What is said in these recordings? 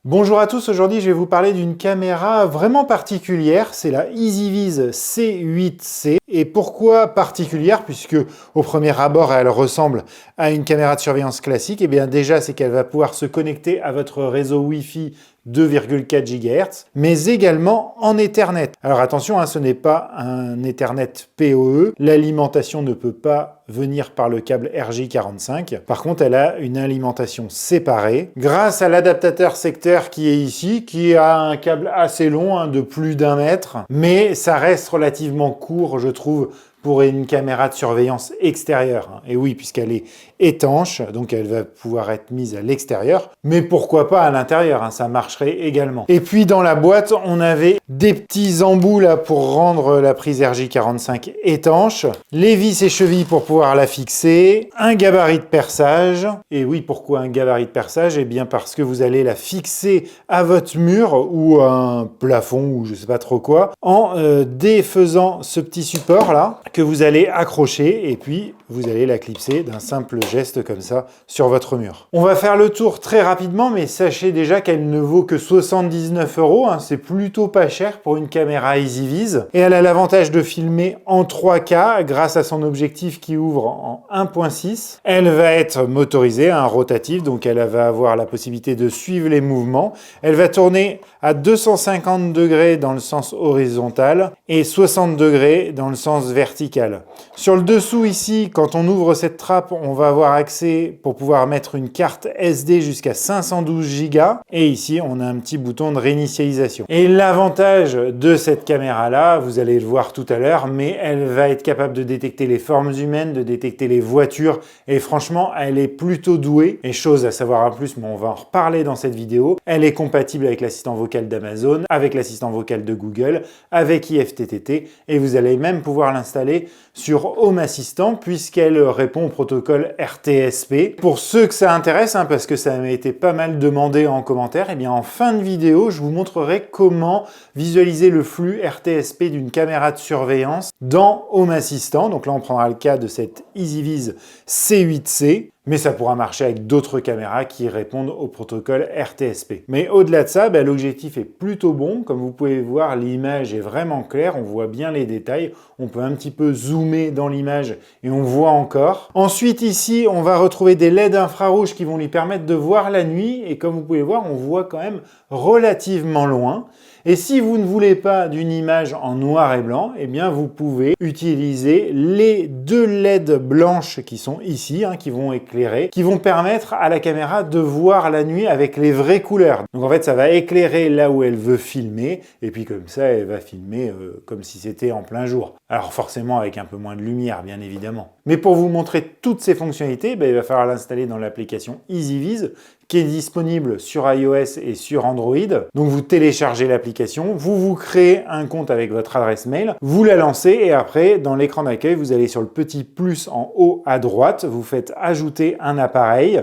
Bonjour à tous, aujourd'hui je vais vous parler d'une caméra vraiment particulière, c'est la EasyViz C8C. Et pourquoi particulière? Puisque au premier abord elle ressemble à une caméra de surveillance classique. Et bien déjà c'est qu'elle va pouvoir se connecter à votre réseau Wi-Fi 2,4 GHz, mais également en Ethernet. Alors attention, ce n'est pas un Ethernet PoE, l'alimentation ne peut pas venir par le câble RJ45. Par contre, elle a une alimentation séparée grâce à l'adaptateur secteur qui est ici, qui a un câble assez long, de plus d'1 mètre, mais ça reste relativement court, je trouve, pour une caméra de surveillance extérieure. Et oui, puisqu'elle est étanche, donc elle va pouvoir être mise à l'extérieur, mais pourquoi pas à l'intérieur, ça marcherait également. Et puis dans la boîte, on avait des petits embouts là pour rendre la prise RJ45 étanche, les vis et chevilles pour pouvoir la fixer, un gabarit de perçage. Et oui, pourquoi un gabarit de perçage? Eh bien parce que vous allez la fixer à votre mur ou à un plafond ou je sais pas trop quoi, en défaisant ce petit support là que vous allez accrocher et puis vous allez la clipser d'un simple geste comme ça sur votre mur. On va faire le tour très rapidement, mais sachez déjà qu'elle ne vaut que 79 €, c'est plutôt pas cher pour une caméra EasyViz. Et elle a l'avantage de filmer en 3K grâce à son objectif qui ouvre en 1.6. Elle va être motorisée, rotative, donc elle va avoir la possibilité de suivre les mouvements. Elle va tourner à 250 degrés dans le sens horizontal et 60 degrés dans le sens vertical. Sur le dessous ici, quand on ouvre cette trappe, on va avoir accès pour pouvoir mettre une carte SD jusqu'à 512 Go. Et ici, on a un petit bouton de réinitialisation. Et l'avantage de cette caméra-là, vous allez le voir tout à l'heure, mais elle va être capable de détecter les formes humaines, de détecter les voitures. Et franchement, elle est plutôt douée. Et chose à savoir en plus, mais on va en reparler dans cette vidéo, elle est compatible avec l'assistant vocal d'Amazon, avec l'assistant vocal de Google, avec IFTTT. Et vous allez même pouvoir l'installer sur Home Assistant puisqu'elle répond au protocole RTSP. Pour ceux que ça intéresse, parce que ça m'a été pas mal demandé en commentaire, et bien en fin de vidéo, je vous montrerai comment visualiser le flux RTSP d'une caméra de surveillance dans Home Assistant. Donc là, on prendra le cas de cette EasyViz C8C. Mais ça pourra marcher avec d'autres caméras qui répondent au protocole RTSP. Mais au-delà de ça, l'objectif est plutôt bon. Comme vous pouvez voir, l'image est vraiment claire, on voit bien les détails. On peut un petit peu zoomer dans l'image et on voit encore. Ensuite, ici, on va retrouver des LED infrarouges qui vont lui permettre de voir la nuit. Et comme vous pouvez voir, on voit quand même relativement loin. Et si vous ne voulez pas d'une image en noir et blanc, eh bien vous pouvez utiliser les deux LED blanches qui sont ici, qui vont éclairer, qui vont permettre à la caméra de voir la nuit avec les vraies couleurs. Donc en fait, ça va éclairer là où elle veut filmer, et puis comme ça, elle va filmer comme si c'était en plein jour. Alors forcément avec un peu moins de lumière, bien évidemment. Mais pour vous montrer toutes ces fonctionnalités, il va falloir l'installer dans l'application EasyViz, qui est disponible sur iOS et sur Android. Donc vous téléchargez l'application, vous créez un compte avec votre adresse mail, vous la lancez et après, dans l'écran d'accueil, vous allez sur le petit plus en haut à droite, vous faites ajouter un appareil,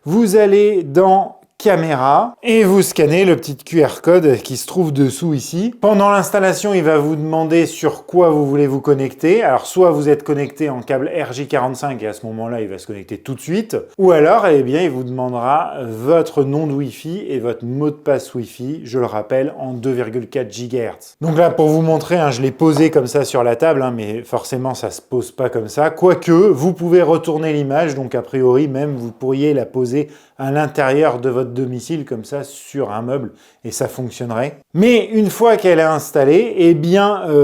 vous allez dans caméra et vous scannez le petit QR code qui se trouve dessous ici. Pendant l'installation, il va vous demander sur quoi vous voulez vous connecter. Alors soit vous êtes connecté en câble RJ45 et à ce moment-là, il va se connecter tout de suite. Ou alors, il vous demandera votre nom de Wi-Fi et votre mot de passe Wi-Fi, je le rappelle, en 2,4 GHz. Donc là, pour vous montrer, je l'ai posé comme ça sur la table, mais forcément, ça se pose pas comme ça. Quoique, vous pouvez retourner l'image, donc a priori, même, vous pourriez la poser à l'intérieur de votre domicile comme ça sur un meuble et ça fonctionnerait. Mais une fois qu'elle est installée,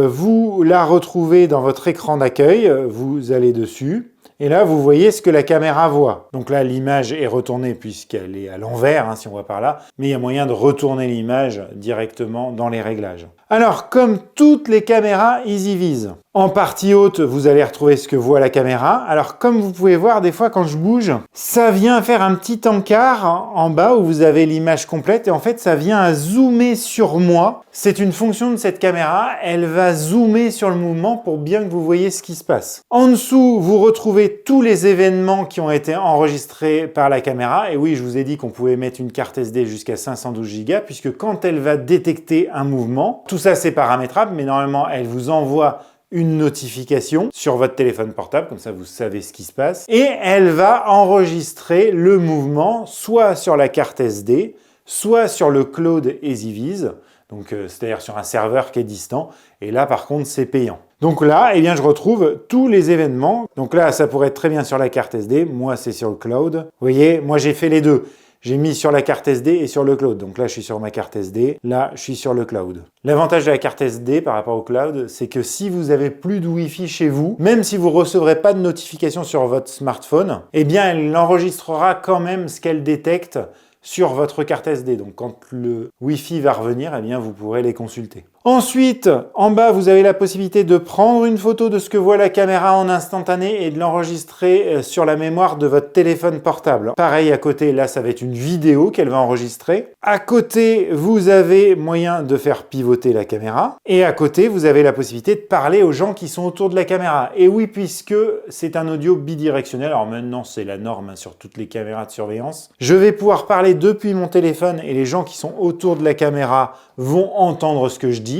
vous la retrouvez dans votre écran d'accueil, vous allez dessus et là vous voyez ce que la caméra voit. Donc là l'image est retournée puisqu'elle est à l'envers si on voit par là, mais il y a moyen de retourner l'image directement dans les réglages. Alors comme toutes les caméras EasyViz, en partie haute, vous allez retrouver ce que voit la caméra. Alors, comme vous pouvez voir, des fois, quand je bouge, ça vient faire un petit encart en bas où vous avez l'image complète. Et en fait, ça vient à zoomer sur moi. C'est une fonction de cette caméra. Elle va zoomer sur le mouvement pour bien que vous voyez ce qui se passe. En dessous, vous retrouvez tous les événements qui ont été enregistrés par la caméra. Et oui, je vous ai dit qu'on pouvait mettre une carte SD jusqu'à 512 Go, puisque quand elle va détecter un mouvement, tout ça, c'est paramétrable, mais normalement, elle vous envoie une notification sur votre téléphone portable, comme ça vous savez ce qui se passe, et elle va enregistrer le mouvement soit sur la carte SD, soit sur le cloud EasyViz, donc c'est-à-dire sur un serveur qui est distant, et là par contre c'est payant. Donc là, eh bien, je retrouve tous les événements. Donc là, ça pourrait être très bien sur la carte SD, moi c'est sur le cloud. Vous voyez, moi j'ai fait les deux. J'ai mis sur la carte SD et sur le cloud. Donc là, je suis sur ma carte SD. Là, je suis sur le cloud. L'avantage de la carte SD par rapport au cloud, c'est que si vous avez plus de Wi-Fi chez vous, même si vous ne recevrez pas de notification sur votre smartphone, eh bien, elle enregistrera quand même ce qu'elle détecte sur votre carte SD. Donc quand le Wi-Fi va revenir, eh bien, vous pourrez les consulter. Ensuite, en bas, vous avez la possibilité de prendre une photo de ce que voit la caméra en instantané et de l'enregistrer sur la mémoire de votre téléphone portable. Pareil à côté, là, ça va être une vidéo qu'elle va enregistrer. À côté, vous avez moyen de faire pivoter la caméra. Et à côté, vous avez la possibilité de parler aux gens qui sont autour de la caméra. Et oui, puisque c'est un audio bidirectionnel, alors maintenant, c'est la norme sur toutes les caméras de surveillance. Je vais pouvoir parler depuis mon téléphone et les gens qui sont autour de la caméra vont entendre ce que je dis.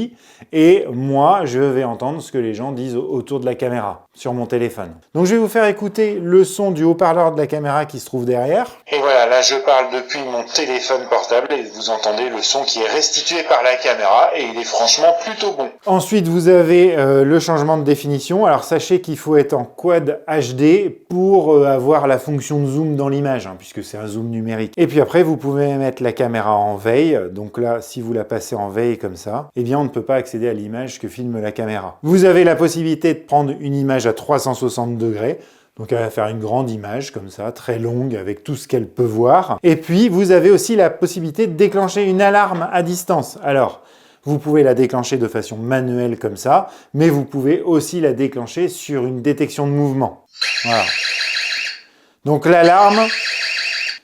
Et moi, je vais entendre ce que les gens disent autour de la caméra, sur mon téléphone. Donc je vais vous faire écouter le son du haut-parleur de la caméra qui se trouve derrière. Et voilà, là je parle depuis mon téléphone portable et vous entendez le son qui est restitué par la caméra et il est franchement plutôt bon. Ensuite, vous avez le changement de définition. Alors sachez qu'il faut être en Quad HD pour avoir la fonction de zoom dans l'image, puisque c'est un zoom numérique. Et puis après, vous pouvez mettre la caméra en veille. Donc là, si vous la passez en veille comme ça, eh bien on ne peut pas accéder à l'image que filme la caméra. Vous avez la possibilité de prendre une image à 360 degrés. Donc elle va faire une grande image comme ça, très longue, avec tout ce qu'elle peut voir. Et puis vous avez aussi la possibilité de déclencher une alarme à distance. Alors, vous pouvez la déclencher de façon manuelle comme ça, mais vous pouvez aussi la déclencher sur une détection de mouvement. Voilà. Donc l'alarme,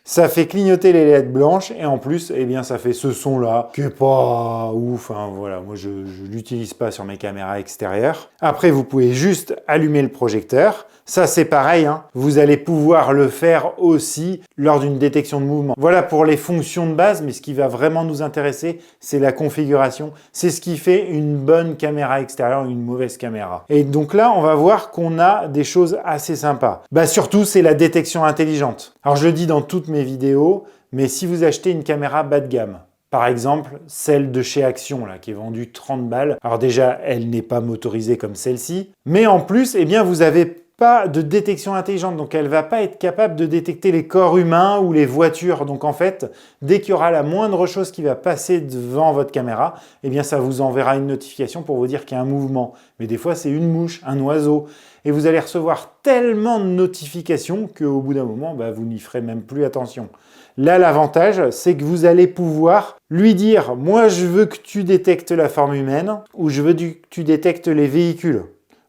ça fait clignoter les LED blanches et en plus, eh bien, ça fait ce son-là qui est pas ouf. Voilà, moi, je l'utilise pas sur mes caméras extérieures. Après, vous pouvez juste allumer le projecteur. Ça, c'est pareil. Vous allez pouvoir le faire aussi lors d'une détection de mouvement. Voilà pour les fonctions de base, mais ce qui va vraiment nous intéresser, c'est la configuration. C'est ce qui fait une bonne caméra extérieure, une mauvaise caméra. Et donc là, on va voir qu'on a des choses assez sympas. Surtout, c'est la détection intelligente. Alors, je le dis dans toutes mes vidéos, mais si vous achetez une caméra bas de gamme, par exemple, celle de chez Action, là, qui est vendue 30 balles. Alors déjà, elle n'est pas motorisée comme celle-ci. Mais en plus, eh bien, vous avez pas de détection intelligente, donc elle va pas être capable de détecter les corps humains ou les voitures. Donc en fait, dès qu'il y aura la moindre chose qui va passer devant votre caméra, eh bien ça vous enverra une notification pour vous dire qu'il y a un mouvement. Mais des fois, c'est une mouche, un oiseau. Et vous allez recevoir tellement de notifications qu'au bout d'un moment, vous n'y ferez même plus attention. Là, l'avantage, c'est que vous allez pouvoir lui dire « Moi, je veux que tu détectes la forme humaine » ou « Je veux que tu détectes les véhicules ».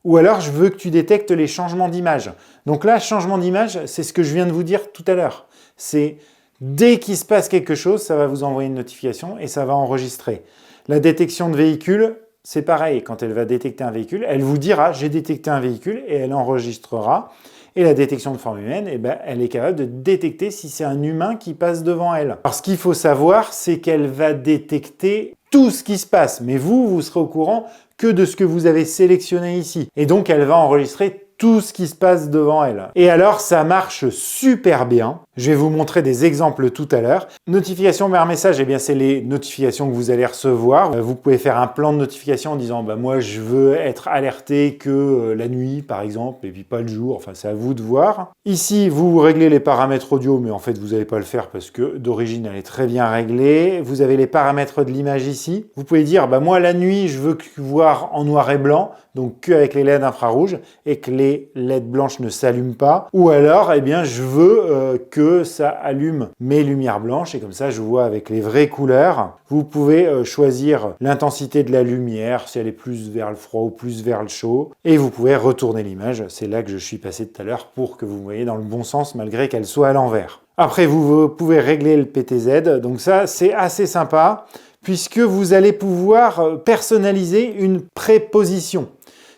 Ou alors, je veux que tu détectes les changements d'image. Donc là, changement d'image, c'est ce que je viens de vous dire tout à l'heure. C'est dès qu'il se passe quelque chose, ça va vous envoyer une notification et ça va enregistrer. La détection de véhicule, c'est pareil. Quand elle va détecter un véhicule, elle vous dira « J'ai détecté un véhicule » et elle enregistrera. Et la détection de forme humaine, elle est capable de détecter si c'est un humain qui passe devant elle. Alors, ce qu'il faut savoir, c'est qu'elle va détecter tout ce qui se passe. Mais vous serez au courant que de ce que vous avez sélectionné ici. Et donc, elle va enregistrer tout ce qui se passe devant elle. Et alors, ça marche super bien. Je vais vous montrer des exemples tout à l'heure. Notification par message, eh bien, c'est les notifications que vous allez recevoir. Vous pouvez faire un plan de notification en disant, moi, je veux être alerté que la nuit, par exemple, et puis pas le jour. Enfin, c'est à vous de voir. Ici, vous réglez les paramètres audio, mais en fait, vous n'allez pas le faire parce que d'origine, elle est très bien réglée. Vous avez les paramètres de l'image ici. Vous pouvez dire, moi, la nuit, je veux voir en noir et blanc, donc qu'avec les LED infrarouges, et que les LED blanches ne s'allument pas. Ou alors, eh bien, je veux que ça allume mes lumières blanches et comme ça, je vois avec les vraies couleurs. Vous pouvez choisir l'intensité de la lumière, si elle est plus vers le froid ou plus vers le chaud. Et vous pouvez retourner l'image. C'est là que je suis passé tout à l'heure pour que vous voyez dans le bon sens malgré qu'elle soit à l'envers. Après, vous pouvez régler le PTZ. Donc ça, c'est assez sympa puisque vous allez pouvoir personnaliser une préposition.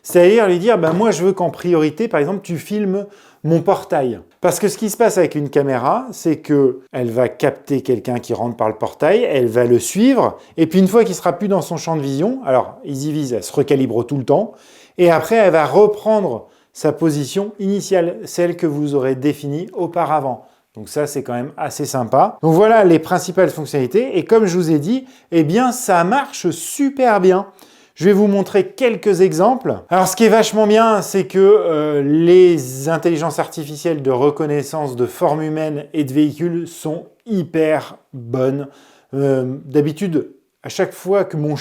C'est-à-dire lui dire, moi je veux qu'en priorité, par exemple, tu filmes mon portail. Parce que ce qui se passe avec une caméra, c'est qu'elle va capter quelqu'un qui rentre par le portail, elle va le suivre, et puis une fois qu'il ne sera plus dans son champ de vision, alors EasyViz, elle se recalibre tout le temps, et après elle va reprendre sa position initiale, celle que vous aurez définie auparavant. Donc ça, c'est quand même assez sympa. Donc voilà les principales fonctionnalités. Et comme je vous ai dit, eh bien, ça marche super bien. Je vais vous montrer quelques exemples. Alors, ce qui est vachement bien, c'est que les intelligences artificielles de reconnaissance de forme humaine et de véhicules sont hyper bonnes. D'habitude, à chaque fois que mon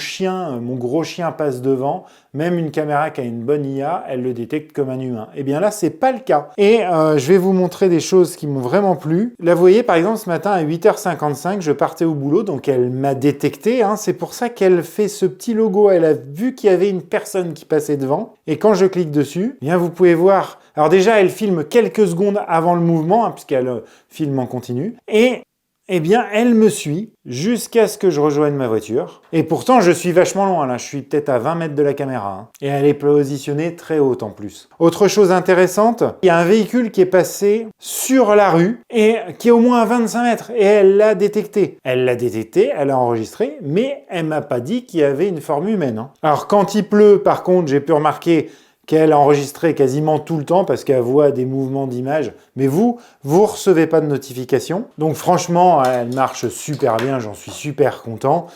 gros chien passe devant, même une caméra qui a une bonne IA, elle le détecte comme un humain. Et bien là, c'est pas le cas. Et je vais vous montrer des choses qui m'ont vraiment plu. Là, vous voyez, par exemple, ce matin à 8h55, je partais au boulot, donc elle m'a détecté. C'est pour ça qu'elle fait ce petit logo. Elle a vu qu'il y avait une personne qui passait devant. Et quand je clique dessus, eh bien vous pouvez voir. Alors déjà, elle filme quelques secondes avant le mouvement, puisqu'elle filme en continu. Et eh bien, elle me suit jusqu'à ce que je rejoigne ma voiture. Et pourtant, je suis vachement loin, là. Je suis peut-être à 20 mètres de la caméra. Et elle est positionnée très haute en plus. Autre chose intéressante, il y a un véhicule qui est passé sur la rue et qui est au moins à 25 mètres. Et elle l'a détecté. Elle l'a détecté, elle l'a enregistré, mais elle m'a pas dit qu'il y avait une forme humaine. Alors, quand il pleut, par contre, j'ai pu remarquer qu'elle a enregistré quasiment tout le temps parce qu'elle voit des mouvements d'image. Mais vous recevez pas de notification. Donc franchement, elle marche super bien, j'en suis super content.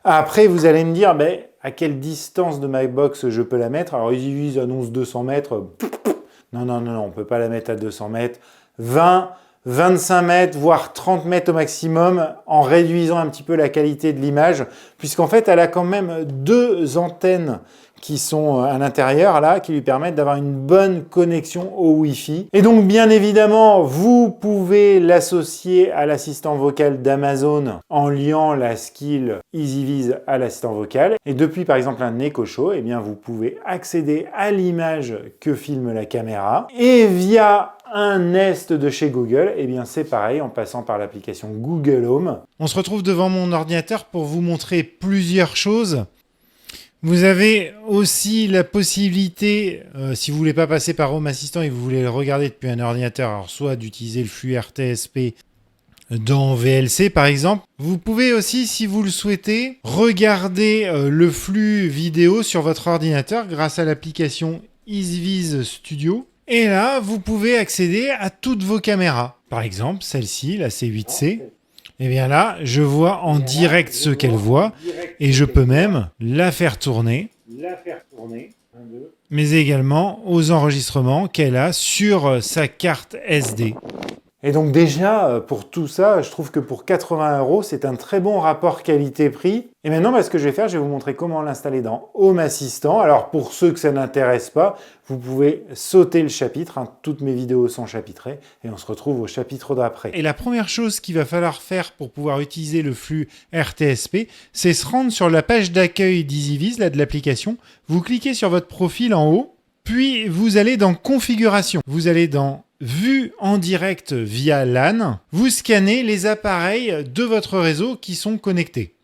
Après, vous allez me dire, à quelle distance de my box je peux la mettre? Alors, ils annoncent 200 mètres. Non, on peut pas la mettre à 200 mètres. 20, 25 mètres, voire 30 mètres au maximum, en réduisant un petit peu la qualité de l'image, puisqu'en fait, elle a quand même 2 antennes qui sont à l'intérieur, là, qui lui permettent d'avoir une bonne connexion au Wi-Fi. Et donc, bien évidemment, vous pouvez l'associer à l'assistant vocal d'Amazon en liant la skill EasyViz à l'assistant vocal. Et depuis, par exemple, un Echo Show, eh bien, vous pouvez accéder à l'image que filme la caméra. Et via un Nest de chez Google, eh bien, c'est pareil, en passant par l'application Google Home. On se retrouve devant mon ordinateur pour vous montrer plusieurs choses. Vous avez aussi la possibilité, si vous voulez pas passer par Home Assistant et que vous voulez le regarder depuis un ordinateur, alors soit d'utiliser le flux RTSP dans VLC par exemple. Vous pouvez aussi, si vous le souhaitez, regarder le flux vidéo sur votre ordinateur grâce à l'application EasyViz Studio. Et là, vous pouvez accéder à toutes vos caméras. Par exemple, celle-ci, la C8C. Et bien là, je vois en direct ce qu'elle voit et je peux même la faire tourner, mais également aux enregistrements qu'elle a sur sa carte SD. Et donc déjà, pour tout ça, je trouve que pour 80 €, c'est un très bon rapport qualité-prix. Et maintenant, ce que je vais faire, je vais vous montrer comment l'installer dans Home Assistant. Alors pour ceux que ça n'intéresse pas, vous pouvez sauter le chapitre. Toutes mes vidéos sont chapitrées et on se retrouve au chapitre d'après. Et la première chose qu'il va falloir faire pour pouvoir utiliser le flux RTSP, c'est se rendre sur la page d'accueil d'EasyViz, là de l'application. Vous cliquez sur votre profil en haut, puis vous allez dans Configuration. Vous allez dans Vue en direct via LAN, vous scannez les appareils de votre réseau qui sont connectés.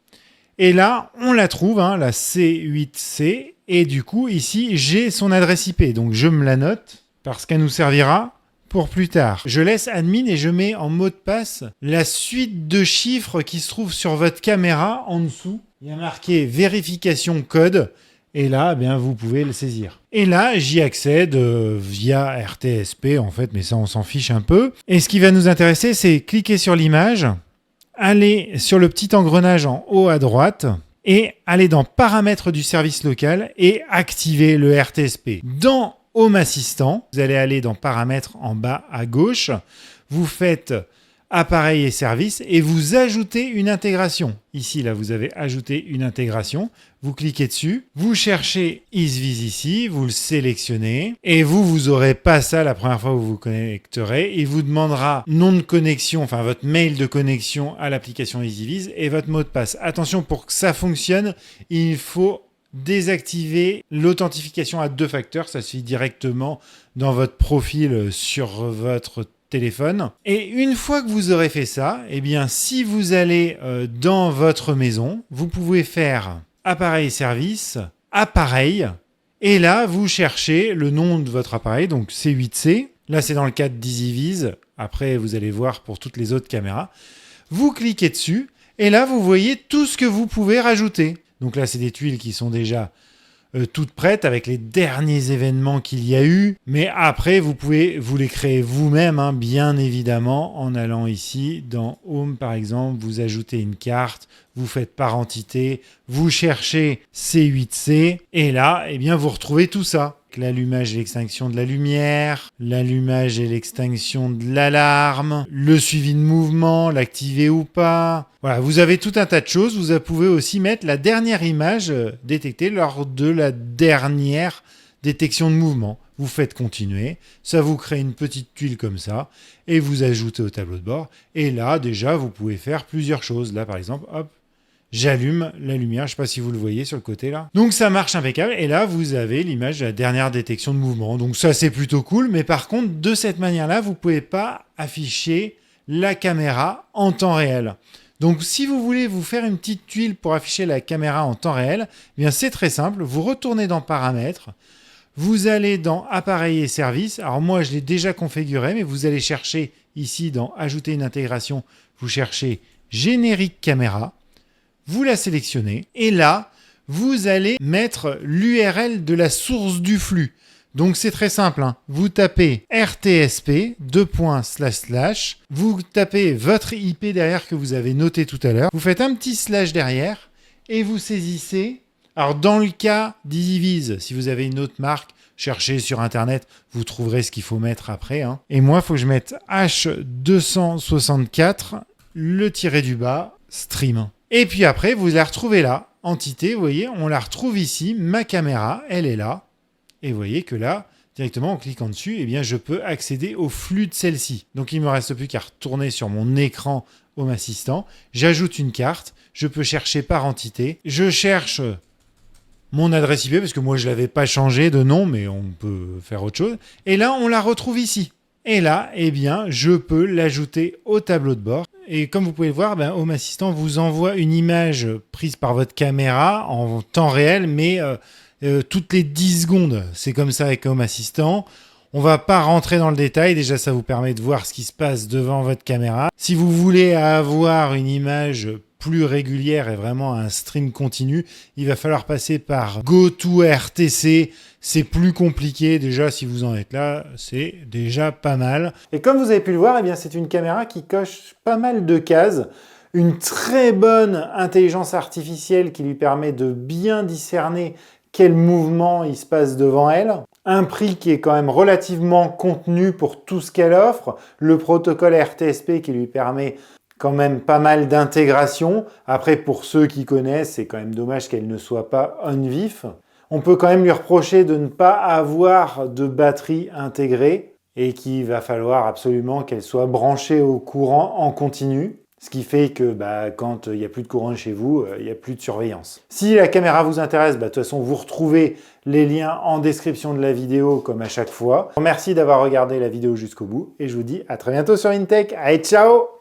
Et là, on la trouve, la C8C, et du coup, ici, j'ai son adresse IP. Donc, je me la note parce qu'elle nous servira pour plus tard. Je laisse admin et je mets en mot de passe la suite de chiffres qui se trouve sur votre caméra en dessous. Il y a marqué vérification code. Et là, vous pouvez le saisir. Et là, j'y accède via RTSP, en fait, mais ça, on s'en fiche un peu. Et ce qui va nous intéresser, c'est cliquer sur l'image, aller sur le petit engrenage en haut à droite, et aller dans Paramètres du service local et activer le RTSP. Dans Home Assistant, vous allez aller dans Paramètres en bas à gauche, vous faites Appareil et services et vous ajoutez une intégration. Ici, là, vous avez ajouté une intégration. Vous cliquez dessus, vous cherchez EasyViz ici, vous le sélectionnez et vous aurez pas ça la première fois où vous vous connecterez. Il vous demandera nom de connexion, enfin votre mail de connexion à l'application EasyViz et votre mot de passe. Attention, pour que ça fonctionne, il faut désactiver l'authentification à 2 facteurs. Ça se fait directement dans votre profil sur votre téléphone. Et une fois que vous aurez fait ça, si vous allez dans votre maison, vous pouvez faire appareil service, appareil, et là vous cherchez le nom de votre appareil, donc C8C. Là c'est dans le cadre d'EasyViz. Après vous allez voir pour toutes les autres caméras. Vous cliquez dessus et là vous voyez tout ce que vous pouvez rajouter. Donc là c'est des tuiles qui sont déjà toutes prêtes avec les derniers événements qu'il y a eu. Mais après, vous pouvez vous les créer vous-même, hein, bien évidemment, en allant ici dans Home par exemple, vous ajoutez une carte, vous faites par entité, vous cherchez C8C et là, eh bien, vous retrouvez tout ça. L'allumage et l'extinction de la lumière, l'allumage et l'extinction de l'alarme, le suivi de mouvement, l'activer ou pas. Voilà, vous avez tout un tas de choses. Vous pouvez aussi mettre la dernière image détectée lors de la dernière détection de mouvement. Vous faites continuer, ça vous crée une petite tuile comme ça, et vous ajoutez au tableau de bord. Et là, déjà, vous pouvez faire plusieurs choses. Là, par exemple, hop, j'allume la lumière, je ne sais pas si vous le voyez sur le côté là. Donc ça marche impeccable et là vous avez l'image de la dernière détection de mouvement. Donc ça c'est plutôt cool, mais par contre de cette manière-là, vous ne pouvez pas afficher la caméra en temps réel. Donc si vous voulez vous faire une petite tuile pour afficher la caméra en temps réel, eh bien c'est très simple, vous retournez dans Paramètres, vous allez dans Appareil et services. Alors moi je l'ai déjà configuré, mais vous allez chercher ici dans Ajouter une intégration, vous cherchez Générique caméra. Vous la sélectionnez et là, vous allez mettre l'URL de la source du flux. Donc c'est très simple, hein. Vous tapez RTSP, // vous tapez votre IP derrière que vous avez noté tout à l'heure, vous faites un petit slash derrière et vous saisissez. Alors dans le cas d'EasyViz, si vous avez une autre marque, cherchez sur internet, vous trouverez ce qu'il faut mettre après, hein. Et moi, il faut que je mette H264, le tiré du bas, stream. Et puis après, vous la retrouvez là, entité, vous voyez, on la retrouve ici, ma caméra, elle est là. Et vous voyez que là, directement en cliquant dessus, eh bien, je peux accéder au flux de celle-ci. Donc il ne me reste plus qu'à retourner sur mon écran Home Assistant. J'ajoute une carte, je peux chercher par entité. Je cherche mon adresse IP, parce que moi je ne l'avais pas changé de nom, mais on peut faire autre chose. Et là, on la retrouve ici. Et là, eh bien, je peux l'ajouter au tableau de bord. Et comme vous pouvez le voir, Home Assistant vous envoie une image prise par votre caméra en temps réel, mais toutes les 10 secondes. C'est comme ça avec Home Assistant. On ne va pas rentrer dans le détail. Déjà, ça vous permet de voir ce qui se passe devant votre caméra. Si vous voulez avoir une image plus régulière et vraiment un stream continu, il va falloir passer par GoToRTC. C'est plus compliqué. Déjà, si vous en êtes là, c'est déjà pas mal. Et comme vous avez pu le voir, eh bien, c'est une caméra qui coche pas mal de cases. Une très bonne intelligence artificielle qui lui permet de bien discerner quel mouvement il se passe devant elle. Un prix qui est quand même relativement contenu pour tout ce qu'elle offre. Le protocole RTSP qui lui permet quand même pas mal d'intégration. Après, pour ceux qui connaissent, c'est quand même dommage qu'elle ne soit pas on-vif. On peut quand même lui reprocher de ne pas avoir de batterie intégrée et qu'il va falloir absolument qu'elle soit branchée au courant en continu. Ce qui fait que quand il n'y a plus de courant chez vous, il n'y a plus de surveillance. Si la caméra vous intéresse, de toute façon, vous retrouvez les liens en description de la vidéo comme à chaque fois. Merci d'avoir regardé la vidéo jusqu'au bout et je vous dis à très bientôt sur InTech. Allez, ciao!